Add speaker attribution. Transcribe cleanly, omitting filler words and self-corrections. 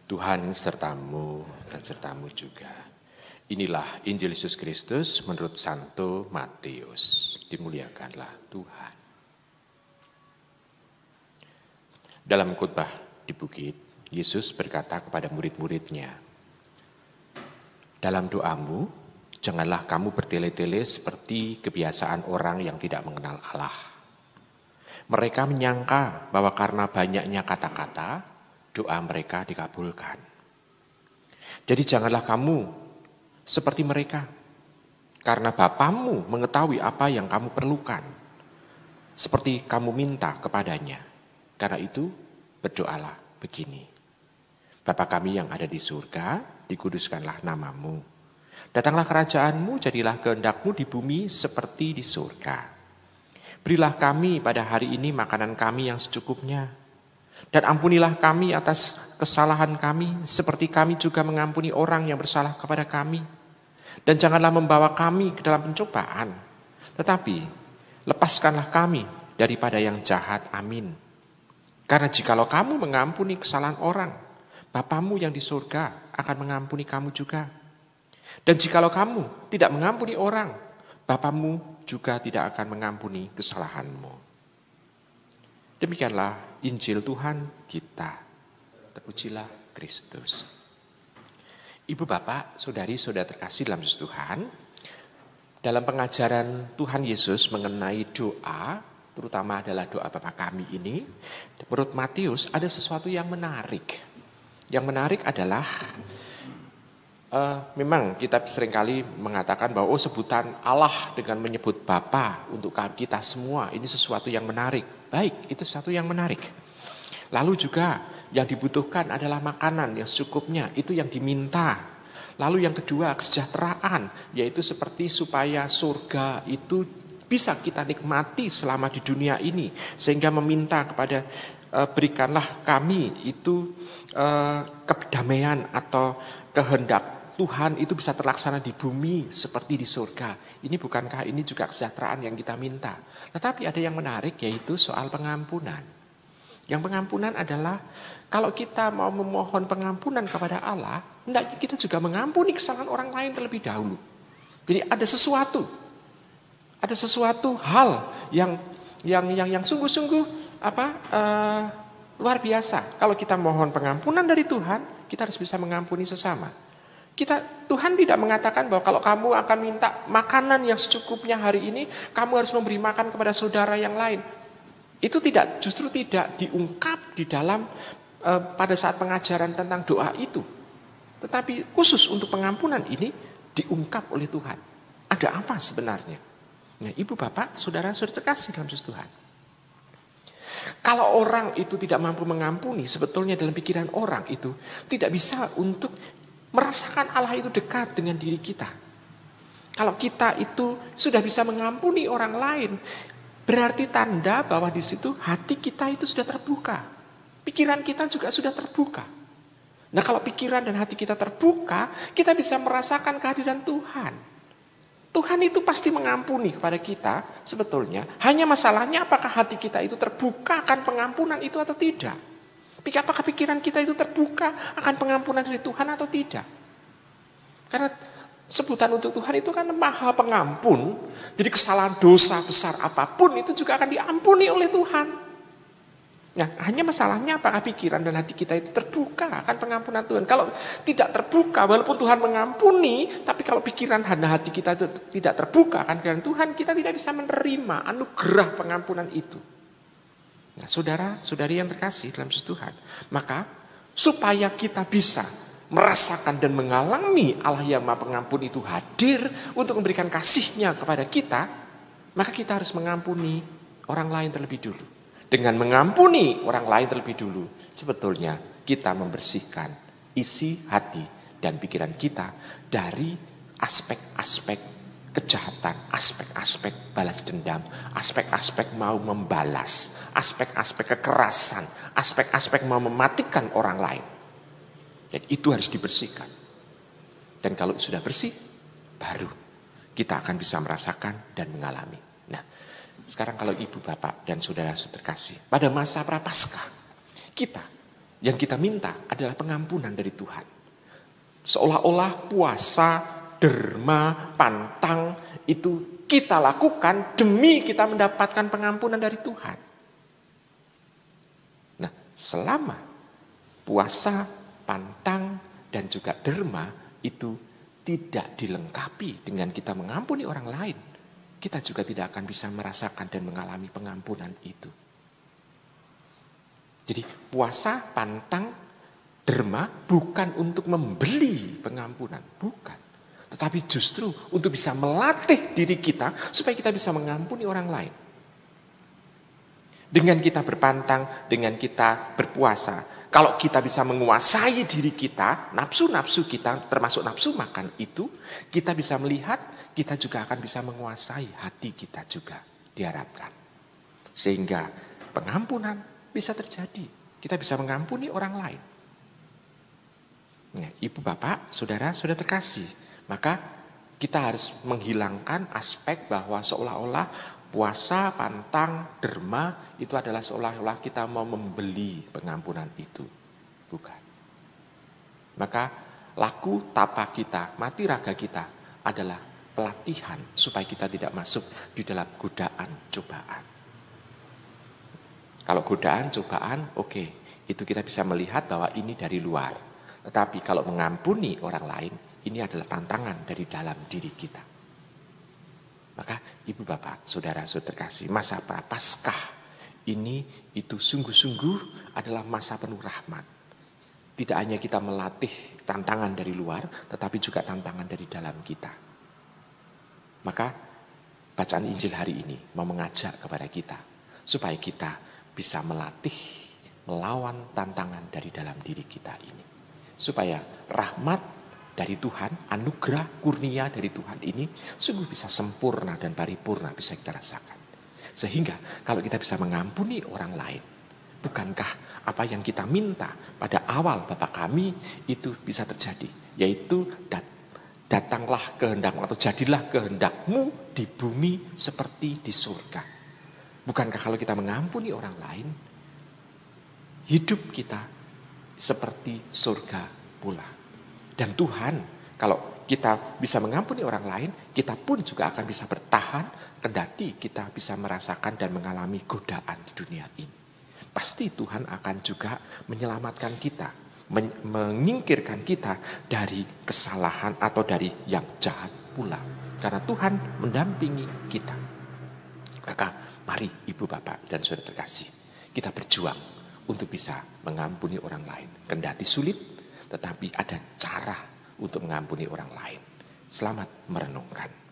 Speaker 1: Tuhan sertamu dan sertamu juga. Inilah Injil Yesus Kristus menurut Santo Matius. Dimuliakanlah Tuhan. Dalam khotbah di bukit, Yesus berkata kepada murid-muridnya, "Dalam doamu, janganlah kamu bertele-tele seperti kebiasaan orang yang tidak mengenal Allah. Mereka menyangka bahwa karena banyaknya kata-kata, doa mereka dikabulkan. Jadi janganlah kamu seperti mereka, karena Bapamu mengetahui apa yang kamu perlukan, seperti kamu minta kepadanya. Karena itu berdoalah begini: Bapa kami yang ada di surga, dikuduskanlah namamu. Datanglah kerajaanmu, jadilah kehendakmu di bumi seperti di surga. Berilah kami pada hari ini makanan kami yang secukupnya. Dan ampunilah kami atas kesalahan kami, seperti kami juga mengampuni orang yang bersalah kepada kami. Dan janganlah membawa kami ke dalam pencobaan, tetapi lepaskanlah kami daripada yang jahat. Amin. Karena jikalau kamu mengampuni kesalahan orang, Bapamu yang di surga akan mengampuni kamu juga. Dan jikalau kamu tidak mengampuni orang, Bapamu juga tidak akan mengampuni kesalahanmu." Demikianlah Injil Tuhan kita. Terpujilah Kristus. Ibu bapak, saudari-saudara terkasih dalam Yesus Tuhan, dalam pengajaran Tuhan Yesus mengenai doa, terutama adalah doa Bapa kami ini, menurut Matius ada sesuatu yang menarik. Yang menarik adalah memang kita seringkali mengatakan bahwa sebutan Allah dengan menyebut Bapa untuk kita semua ini sesuatu yang menarik. Baik, itu sesuatu yang menarik. Lalu juga yang dibutuhkan adalah makanan yang secukupnya, itu yang diminta. Lalu yang kedua kesejahteraan, yaitu seperti supaya surga itu bisa kita nikmati selama di dunia ini. Sehingga meminta kepada berikanlah kami itu kedamaian atau kehendak Tuhan itu bisa terlaksana di bumi seperti di surga. Ini bukankah ini juga kesejahteraan yang kita minta? Tetapi ada yang menarik, yaitu soal pengampunan. Yang pengampunan adalah kalau kita mau memohon pengampunan kepada Allah, hendaknya kita juga mengampuni kesalahan orang lain terlebih dahulu. Jadi ada sesuatu hal yang sungguh-sungguh luar biasa. Kalau kita mohon pengampunan dari Tuhan, kita harus bisa mengampuni sesama. Tuhan tidak mengatakan bahwa kalau kamu akan minta makanan yang secukupnya hari ini, kamu harus memberi makan kepada saudara yang lain. Itu justru tidak diungkap di dalam pada saat pengajaran tentang doa itu. Tetapi khusus untuk pengampunan ini diungkap oleh Tuhan. Ada apa sebenarnya? Nah, ibu bapak, saudara-saudara terkasih dalam Yesus Tuhan. Kalau orang itu tidak mampu mengampuni, sebetulnya dalam pikiran orang itu tidak bisa untuk merasakan Allah itu dekat dengan diri kita. Kalau kita itu sudah bisa mengampuni orang lain, berarti tanda bahwa di situ hati kita itu sudah terbuka. Pikiran kita juga sudah terbuka. Nah, kalau pikiran dan hati kita terbuka, kita bisa merasakan kehadiran Tuhan. Tuhan itu pasti mengampuni kepada kita sebetulnya. Hanya masalahnya apakah hati kita itu terbuka akan pengampunan itu atau tidak. Apakah pikiran kita itu terbuka akan pengampunan dari Tuhan atau tidak? Karena sebutan untuk Tuhan itu kan Maha Pengampun. Jadi kesalahan dosa besar apapun itu juga akan diampuni oleh Tuhan. Nah, hanya masalahnya apakah pikiran dan hati kita itu terbuka akan pengampunan Tuhan. Kalau tidak terbuka, walaupun Tuhan mengampuni, tapi kalau pikiran dan hati kita itu tidak terbuka akan kehadiran Tuhan, kita tidak bisa menerima anugerah pengampunan itu. Nah, saudara-saudari yang terkasih dalam Yesus Tuhan, maka supaya kita bisa merasakan dan mengalami Allah yang Maha Pengampun itu hadir untuk memberikan kasih-Nya kepada kita, maka kita harus mengampuni orang lain terlebih dulu. Dengan mengampuni orang lain terlebih dulu, sebetulnya kita membersihkan isi hati dan pikiran kita dari aspek-aspek kejahatan, aspek-aspek balas dendam, aspek-aspek mau membalas, aspek-aspek kekerasan, aspek-aspek mau mematikan orang lain. Dan itu harus dibersihkan. Dan kalau sudah bersih, baru kita akan bisa merasakan dan mengalami. Nah, sekarang kalau ibu bapak dan saudara-saudara terkasih, pada masa prapaskah, kita Yang kita minta adalah pengampunan dari Tuhan. Seolah-olah puasa, derma, pantang itu kita lakukan demi kita mendapatkan pengampunan dari Tuhan. Nah, selama puasa, pantang, dan juga derma itu tidak dilengkapi dengan kita mengampuni orang lain, kita juga tidak akan bisa merasakan dan mengalami pengampunan itu. Jadi puasa, pantang, derma bukan untuk membeli pengampunan, bukan. Tetapi justru untuk bisa melatih diri kita supaya kita bisa mengampuni orang lain. Dengan kita berpantang, dengan kita berpuasa, kalau kita bisa menguasai diri kita, nafsu-nafsu kita termasuk nafsu makan itu, kita bisa melihat, kita juga akan bisa menguasai hati kita juga, diharapkan. Sehingga pengampunan bisa terjadi. Kita bisa mengampuni orang lain. Nah, ibu, bapak, saudara, sudah terkasih. Maka kita harus menghilangkan aspek bahwa seolah-olah puasa, pantang, derma itu adalah seolah-olah kita mau membeli pengampunan itu. Bukan. Maka laku tapa kita, mati raga kita adalah pelatihan supaya kita tidak masuk di dalam godaan, cobaan. Kalau godaan, cobaan, oke, itu kita bisa melihat bahwa ini dari luar. Tetapi kalau mengampuni orang lain, ini adalah tantangan dari dalam diri kita. Maka ibu, bapak, saudara, saudara terkasih, masa Prapaskah ini itu sungguh-sungguh adalah masa penuh rahmat. Tidak hanya kita melatih tantangan dari luar, tetapi juga tantangan dari dalam kita. Maka bacaan Injil hari ini mau mengajak kepada kita supaya kita bisa melatih, melawan tantangan dari dalam diri kita ini. Supaya rahmat dari Tuhan, anugerah kurnia dari Tuhan ini sungguh bisa sempurna dan paripurna bisa kita rasakan. Sehingga kalau kita bisa mengampuni orang lain, bukankah apa yang kita minta pada awal Bapa kami itu bisa terjadi, yaitu datanglah kehendakmu atau jadilah kehendakmu di bumi seperti di surga. Bukankah kalau kita mengampuni orang lain, hidup kita seperti surga pula. Dan Tuhan, kalau kita bisa mengampuni orang lain, kita pun juga akan bisa bertahan kendati kita bisa merasakan dan mengalami godaan di dunia ini. Pasti Tuhan akan juga menyelamatkan kita, menyingkirkan kita dari kesalahan atau dari yang jahat pula. Karena Tuhan mendampingi kita. Maka mari ibu, bapak, dan saudara terkasih, kita berjuang untuk bisa mengampuni orang lain. Kendati sulit, tetapi ada cara untuk mengampuni orang lain. Selamat merenungkan.